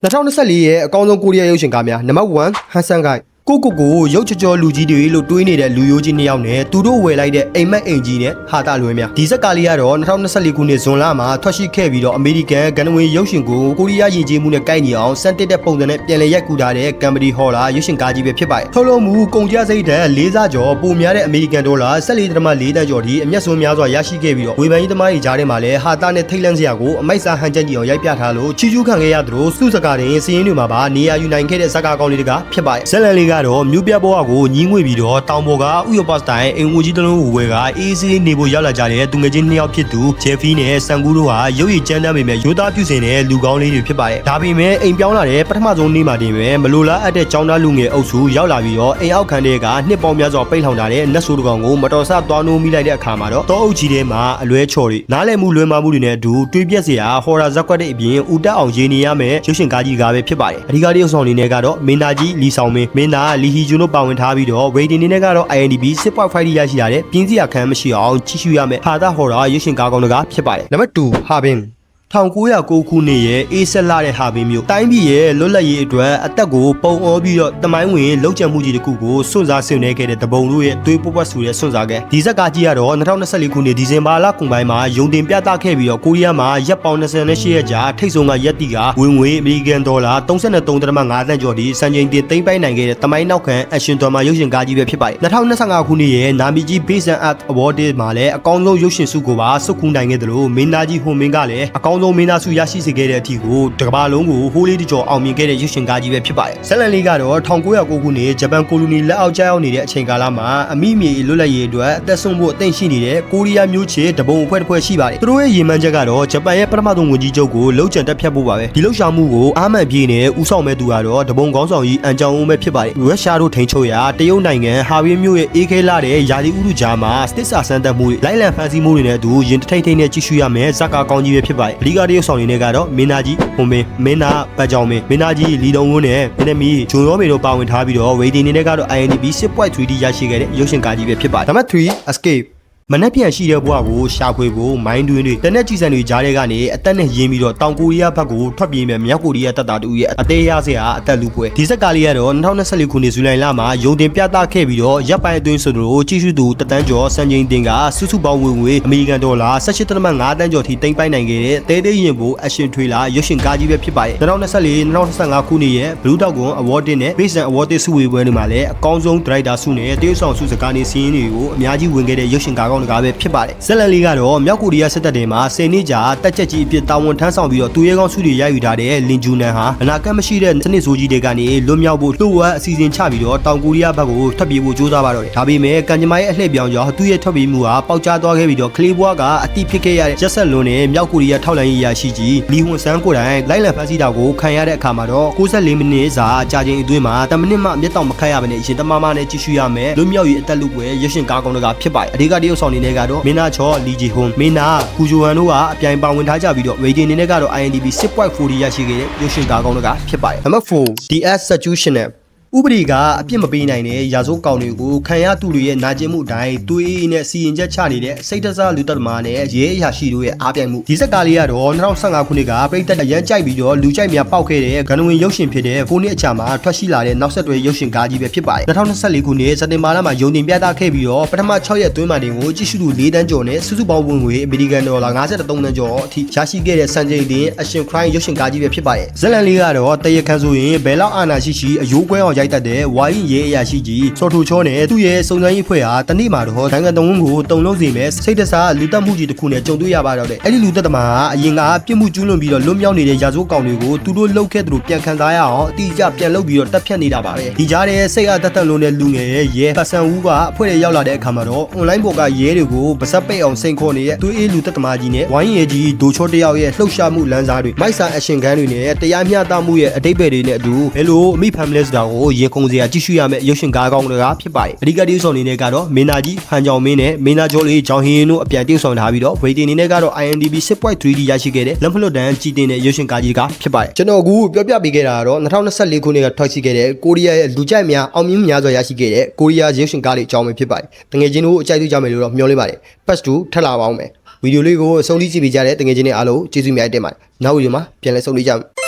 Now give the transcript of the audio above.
2024ရဲ့အကောင်းဆုံးကိုရီးယားရုပ်ရှင်ကားများနံပါတ်1ဟန်ဆန်ကိုင်ကိုရုပ်ချောလူကြီးတွေလို့တွေးနေတဲ့လူရိုးကြီး2ယောက်နဲ့သူတို့ဝယ်လိုက်တဲ့အိမ်မက်အိမ်ကြီးနဲ့ဟာတာလွဲများဒီဇက်ကားလေးကတော့2024ခုနှစ်ဇွန်လမှာထွက်ရှိခဲ့ပြီးတော့အမေရိကန်ဂန်နဝင်ရုပ်ရှင်ကိုကိုရီးယားယဉ်ကျေးမှုနဲ့ကိုက်ညီအောင်စံတက်တဲ့ပုံစံနဲ့ပြန်လည်ရိုက်ကူးထားတဲ့ကမ်ဘဒီဟော်လာရုပ်ရှင်ကားကြီးပဲဖြစ်ပါတယ်ထုတ်လုပ်မှုကုန်ကျစရိတ်တန်4ဆကျော်ပိုများတဲ့အမေရိကန်ဒေါ်လာ14.4 တန်းကျော်ထိအမျက်စွန်းများစွာရရှိခဲ့ပြီးတော့ဝေဖန်ရေးသမားတွေကြားထဲမှာလည်းဟာတာနဲ့ထိတ်လန့်စရာကိုအမိုက်စားဟန်ချက်ကြီးအောင်ရိုက်ပြထားလို့ချီးကျူးခံခဲ့ရသလိုစုစကားတင်စီးရင်တွေမှာပါနေရာယူနိုင်ခဲ့တဲ့ဇက်ကားကောင်းလေးတွေကဖြစ်ပါတယ်ဇက်လန်လေးကတော့မြူပြဘောကိုညီးငွေပြီးတော့တောင်ပေါ်ကဥယျာဉ်ပတ်စတိုင်အင်ဝကြီးတစ်လုံးကိုဝယ်ကအေးဆေးနေဖို့ရောက်လာကြတဲ့သူငယ်ချင်း2ယောက်ဖြစ်သူဂျယ်ဖီနဲ့ဆန်ကူးတို့ဟာရုပ်ရည်ကြမ်းတမ်းပေမဲ့ရိုးသားပြုစင်တဲ့လူကောင်းလေးတွေဖြစ်ပါတယ်ဒါပေမဲ့အိမ်ပြောင်းလာတဲ့ပထမဆုံးနေ့မှာတင်ပဲမလိုလားအပ်တဲ့ចောင်းသားလူငယ်အုပ်စုရောက်လာပြီးတော့အိမ်အောက်ခံတွေကနှစ်ပေါင်းများစွာပိတ်လှောင်ထားတဲ့နတ်ဆိုးတကောင်ကိုမတော်ဆသွားနိုးမိလိုက်တဲ့အခါမှာတော့တောအုပ်ကြီးထဲမှာအလွဲချော်တွေနားလည်မှုလွဲမှားမှုတွေနဲ့အတူတွေးပြက်စရာဟော်ရာဇက်ကွက်တဲ့အပြင်ဦးတက်အောင်ရေးနေရမယ်ရုပ်ရှင်ကားကြီးကားပဲဖြစ်ပါတယ်အဓိကတရုပ်ဆောင်အနေနဲ့ကတော့မင်းသားကြီးလီဆောင်မင်းသားလီဟီဂျွန်းတို့ပါဝင်ထားပြီးတော့ဝေဒီနေနဲ့ကတော့ INDB 6.5 ရရှိလာတဲ့ပြင်းစရာခံမရှိအောင်ကြည့်ရှုရမယ်ဟာတာဟော်ရာရုပ်ရှင်ကားကောင်းတကားဖြစ်ပါတယ်နံပါတ်2ဟာဘင်1909ခုနှစ်ရဲ့အေးဆက်လာတဲ့ဟာဘင်းမျိုးတိုင်းပြည်ရဲ့လွတ်လပ်ရေးအတွက်အသက်ကိုပုံအောပြီးတော့တမိုင်းဝင်လှုပ်ကြံမှုကြီးတစ်ခုကိုစွန့်စားဆင်နွှဲခဲ့တဲ့တပုံတို့ရဲ့သွေးပွက်ဆူတဲ့စွန့်စားခဲ့ဒီဇက်ကားကြီးကတော့2024ခုနှစ်ဒီဇင်ဘာလကုန်ပိုင်းမှာယုံတင်ပြသခဲ့ပြီးတော့ကိုရီးယားမှာရက်ပေါင်း28ရက်ကြာထိတ်ဆုံးကရက်တီကဝင်ငွေအမေရိကန်ဒေါ်လာ33.5 သန်းကျော်ဒီစံချိန်တင်သိမ်းပိုက်နိုင်ခဲ့တဲ့တမိုင်းနောက်ခံအရှင်တော်မှာရုပ်ရှင်ကားကြီးပဲဖြစ်ပါတယ်2025ခုနှစ်ရဲ့နာမည်ကြီး Base and Art Award မှာလည်းအကောင်းဆုံးရုပ်ရှင်ဆုကိုပါဆုတ်ကူးနိုင်ခဲ့တယ်လို့မင်းသားကြီးဟွန်မင်းကလည်းအကောင်းဆုံးမင်းသားစုရရှိစေခဲ့တဲ့အထီကိုတကဘာလုံးကိုဟိုးလေးတကြော်အောင်မြင်ခဲ့တဲ့ရုပ်ရှင်ကားကြီးပဲဖြစ်ပါတယ်ဇက်လန်လေးကတော့1909ခုနှစ်ဂျပန်ကိုလိုနီလက်အောက်ကျရောက်နေတဲ့အချိန်ကာလမှာအမိမြေလွတ်လပ်ရေးအတွက်အသက်ဆုံးဖို့အသင့်ရှိနေတဲ့ကိုရီးယားမျိုးချစ်တပုံအဖွဲ့တစ်ဖွဲ့ရှိပါတယ်သူတို့ရဲ့ရည်မှန်းချက်ကတော့ဂျပန်ရဲ့ပထမဆုံးဝန်ကြီးချုပ်ကိုလှုပ်ကြံတက်ဖြတ်ဖို့ပါပဲဒီလှုပ်ရှားမှုကိုအာမန်ပြေးနဲ့ဦးဆောင်မဲ့သူကတော့တပုံခေါင်းဆောင်ကြီးအန်ကြောင်ဦးပဲဖြစ်ပါတယ်ရုရှားတို့ထိန်းချုပ်ရာတရုတ်နိုင်ငံဟာဝင်းမြို့ရဲ့အေးခဲလာတဲ့ယာတီဥရုကြားမှာစတစ်စာစမ်းသပ်မှုလိုက်လံဖန်ဆီးမှုတွေနဲ့အတူရင်ထိတ်ထိတ်နဲ့ကြည့်ရှုရမယ်ဇက်ကားကောင်းကြီးပဲဖြစ်ပါတယ်အဓိကတရုတ်ဆောင်တွေကတော့မင်းသားကြီးဟွန်မင်းမင်းသားပတ်ကြောင်မင်းသားကြီးလီတုံဝန်းနဲ့မင်းသမီးဂျွန်ရောမေတို့ပါဝင်ထားပြီးတော့ဝေဒီနေနဲ့ကတော့ INDB 6.3D ရရှိခဲ့တဲ့ရုပ်ရှင်ကားကြီးပဲဖြစ်ပါတယ်နံပါတ်3 Escapeမနက်ပြန်ရှိတဲ့ဘဝကိုရှာဖွေဖို့မိုင်းတွင်းတွေတနက်ကြီးစံတွေကြားထဲကနေအသက်နဲ့ရင်းပြီးတော့တောင်ကိုရီးယားဘက်ကိုထွက်ပြေးမယ်မြောက်ကိုရီးယားတပ်သားတူရဲ့အသေးရစရာအသက်လူပွဲဒီဇက်ကားလေးကတော့2024ခုနှစ်ဇူလိုင်လမှာယုံတင်ပြသခဲ့ပြီးတော့ရပ်ပိုင်းအတွင်းဆိုလို့ကြည့်ရှုသူတသန်းကျော်စံချိန်တင်ကစုစုပေါင်းဝင်ငွေအမေရိကန်ဒေါ်လာ18.5 တန်းကျော်ထိတိမ့်ပိုင်နိုင်ခဲ့တဲ့သေးရင်ဖို့အရှင်ထွေလာရုပ်ရှင်ကားကြီးပဲဖြစ်ပါတယ်2024-2025ခုနှစ်ရဲ့ Blue Dragon Award နဲ့ Base and Award ဆုဝေပွဲတွေမှာလည်းအကောင်းဆုံးဒါရိုက်တာဆုနဲ့တရုတ်ဆောင်ဆုစကားနေစီးရင်တွေကိုအများကြီးဝင်ခဲ့တဲ့ရုပ်ရှင်ကားကောင်းတကားပဲဖြစ်ပါတယ်ဇက်လန်လေးကတော့မြောက်ကိုရီးယားစစ်တပ်တွေမှာ10နှစ်ကြာတက်ချက်ကြီးအဖြစ်တာဝန်ထမ်းဆောင်ပြီးတော့သူရဲကောင်းစုတွေရယူထားတဲ့လင်ဂျူနန်ဟာအနာဂတ်မရှိတဲ့စနစ်ဆိုးကြီးတွေကနေလွတ်မြောက်ဖို့လှုပ်ဝက်အစီအစဉ်ချပြီးတော့တောင်ကိုရီးယားဘက်ကိုထွက်ပြေးဖို့ကြိုးစားပါတော့တယ်ဒါပေမဲ့ကန်ဂျမိုင်းရဲ့အလှည့်ပြောင်းကြောင့်သူ့ရဲ့ထွက်ပြေးမှုဟာပေါက်ကြားသွားခဲ့ပြီးတော့ကလေးဘွားကအတိဖြစ်ခဲ့ရတဲ့ရက်ဆက်လွန်နဲ့မြောက်ကိုရီးယားထောက်လှမ်းရေးရာရှိကြီးလီဟွန်ဆန်ကိုတိုင်လိုက်လံဖန်ဆီးတာကိုခံရတဲ့အခါမှာတော့64မိနစ်စာကြာချိန်အတွင်းမှာ10မိနစ်မှမျက်တောင်မခတ်ရဘဲနဲ့ရှင်တမမနဲ့ကြည့်ရှုရမယ်လွတ်မြောက်ရေးအသက်လူပွဲရုပ်ရှင်ကားကောင်းတကားဖြစ်ပါတယ်အဓိကတရုတ်ဆောင်နေနဲ့ကတော့မင်းသားချောလီဂျီဟွန်မင်းသားကူဂျိုဟန်တို့ကအပြိုင်ပါဝင်ထားကြပြီးတော့ rating အနေနဲ့ကတော့ INDB 6.4 ရရှိခဲ့တဲ့ရုပ်ရှင်ကားကောင်းတကားဖြစ်ပါတယ်နံပါတ်4 The Executionerဥပဒေကအပြစ်မပေးနိုင်တဲ့ရာဇဝတ်ကောင်တွေကိုခံရသူတွေရဲ့နာကျင်မှုအတိုင်းသွေးနဲ့စီရင်ချက်ချနေတဲ့စိတ်တစားလူသက်သမားနဲ့ရဲအရာရှိတို့ရဲ့အားပြိုင်မှုဒီဇက်ကားလေးကတော့2015ခုနှစ်ကပြည်သက်ရန်ကြိုက်ပြီးတော့လူကြိုက်များပေါက်ခဲ့တဲ့ဂန္ဓဝင်ရုပ်ရှင်ဖြစ်တဲ့9နှစ်အကြာမှာထွက်ရှိလာတဲ့နောက်ဆက်တွဲရုပ်ရှင်ကားကြီးပဲဖြစ်ပါတယ်2024ခုနှစ်စက်တင်ဘာလမှာယုံတင်ပြသခဲ့ပြီးတော့ပထမ6ရက်အတွင်းမှာတင်ကိုကြည့်ရှုသူ4တန်းကျော်နဲ့စုစုပေါင်းဝင်ငွေအမေရိကန်ဒေါ်လာ53တန်းကျော်အထိရရှိခဲ့တဲ့စံချိန်တင်အရှင်ခရိုင်းရုပ်ရှင်ကားကြီးပဲဖြစ်ပါတယ်ဇက်လန်လေးကတော့တရခန်းဆိုရင်ဘယ်လောက်အာဏာရှိအယိုးကွဲအောင်ရိုက်တတ်တဲ့ဝိုင်းရဲအရာရှိကြီးစော်ထူချောနဲ့သူ့ရဲ့စုံစမ်းရေးဖွဲ့ဟာတနေ့မှာတော့နိုင်ငံတော်ဝန်ကိုတုံလုံးစီမဲ့စိတ်တစားလူတက်မှုကြီးတစ်ခုနဲ့ကြုံတွေ့ရပါတော့တယ်အဲ့ဒီလူတက်သမားကအရင်ကပြစ်မှုကျူးလွန်ပြီးတော့လွတ်မြောက်နေတဲ့ရာဇဝတ်ကောင်တွေကိုသူတို့လှုပ်ခဲ့သူတို့ပြန်ခံစားရအောင်အတိအကျပြန်လှုပ်ပြီးတော့တက်ဖြတ်နေတာပါပဲဒီကြားထဲစိတ်အားတက်လုံးတဲ့လူငယ်ရဲ့ရဲပတ်စံဦးကအဖွဲ့တွေရောက်လာတဲ့အခါမှာတော့ online ပေါ်ကရဲတွေကိုဗစက်ပိတ်အောင်စိန်ခေါ်နေတဲ့သူအေးလူတက်သမားကြီးနဲ့ဝိုင်းရဲကြီးဒိုချောတယောက်ရဲ့လှုပ်ရှားမှုလမ်းစားတွေမိုက်စာအရှင်ခန်းတွေနဲ့တရားမျှတမှုရဲ့အတိတ်ပဲတွေနဲ့အတူဘယ်လိုအမိဖမ်လစ်တာကိုရေခုံစရာကြည့်ရှုရမယ့်ရုပ်ရှင်ကားကောင်းတကားဖြစ်ပါတယ်အဓိကတရုပ်ဆောင်အနေနဲ့ကတော့မင်းသားကြီးဟန်ကြောင်မင်းနဲ့မင်းသားကျော်လေးဂျောင်ဟင်းတို့အပြန်တရုပ်ဆောင်ထားပြီးတော့ rating အနေနဲ့ကတော့ INDB 6.3D ရရှိခဲ့တဲ့လက်ဖလွတ်တန်းကြည်တင်တဲ့ရုပ်ရှင်ကားကြီးကဖြစ်ပါတယ်ကျွန်တော်အခုပြောပြပေးခဲ့တာကတော့2024ခုနှစ်ကထွက်ရှိခဲ့တဲ့ကိုရီးယားရဲ့လူကြိုက်များအောင်မြင်များစွာရရှိခဲ့တဲ့ကိုရီးယားရုပ်ရှင်ကားလေးအကြောင်းပဲဖြစ်ပါတယ်တကယ်ချင်းတို့အကြိုက်တွေ့ကြမယ်လို့တော့မျှော်လင့်ပါတယ် Patch 2ထပ်လာပါအောင်မယ်ဗီဒီယိုလေးကိုအဆုံးထိကြည့်ပေးကြတဲ့တကယ်ချင်းတွေအားလုံးကျေးဇူးများတင်ပါတယ်နောက်ဗီဒီယိုမှာပြန်လည်ဆုံတွေ့ကြမယ်